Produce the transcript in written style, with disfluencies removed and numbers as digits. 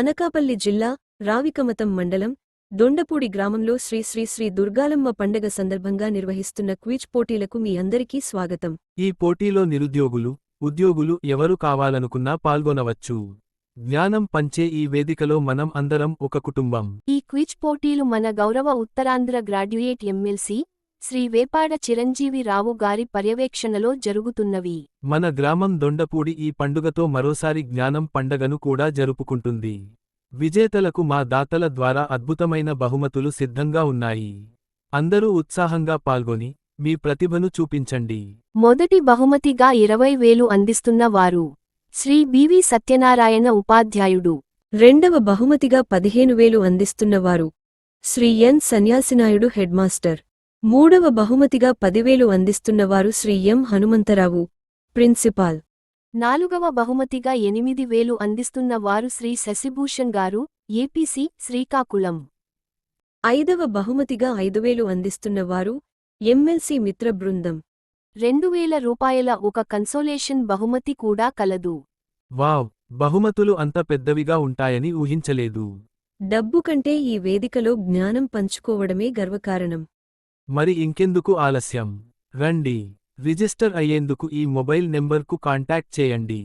అనకాపల్లి జిల్లా రావికమతం మండలం దొండపూడి గ్రామంలో శ్రీ శ్రీ శ్రీ దుర్గాలమ్మ పండగ సందర్భంగా నిర్వహిస్తున్న క్విజ్ పోటీలకు మీ అందరికీ స్వాగతం. ఈ పోటీలో నిరుద్యోగులు, ఉద్యోగులు ఎవరు కావాలనుకున్నా పాల్గొనవచ్చు. జ్ఞానం పంచే ఈ వేదికలో మనం అందరం ఒక కుటుంబం. ఈ క్విజ్ పోటీలు మన గౌరవ ఉత్తరాంధ్ర గ్రాడ్యుయేట్ ఎమ్మెల్సీ శ్రీ వేపాడ చిరంజీవి రావు గారి పర్యవేక్షణలో జరుగుతున్నవి. మన గ్రామం దొండపూడి ఈ పండుగతో మరోసారి జ్ఞానం పండగను కూడా జరుపుకుంటుంది. విజేతలకు మా దాతల ద్వారా అద్భుతమైన బహుమతులు సిద్ధంగా ఉన్నాయి. అందరూ ఉత్సాహంగా పాల్గొని మీ ప్రతిభను చూపించండి. మొదటి బహుమతిగా 20,000 అందిస్తున్న వారు శ్రీ బివి సత్యనారాయణ ఉపాధ్యాయుడు. రెండవ బహుమతిగా 15,000 అందిస్తున్నవారు శ్రీ ఎన్ సన్యాసినాయుడు హెడ్మాస్టర్. మూడవ బహుమతిగా 10,000 అందిస్తున్నవారు శ్రీ ఎం హనుమంతరావు, ప్రిన్సిపాల్. నాలుగవ బహుమతిగా 8,000 అందిస్తున్న వారు శ్రీ శశిభూషణ్ గారు, ఏపీసీ, శ్రీకాకుళం. ఐదవ బహుమతిగా 5,000 అందిస్తున్నవారు ఎమ్మెల్సీ మిత్ర బృందం. 2,000 రూపాయల ఒక కన్సోలేషన్ బహుమతి కూడా కలదు. వావ్, బహుమతులు అంత పెద్దవిగా ఉంటాయని ఊహించలేదు. డబ్బు కంటే ఈ వేదికలో జ్ఞానం పంచుకోవడమే గర్వకారణం. మరి ఇంకెందుకు ఆలస్యం? రండి, రిజిస్టర్ అయ్యేందుకు ఈ మొబైల్ నెంబర్కు కాంటాక్ట్ చేయండి.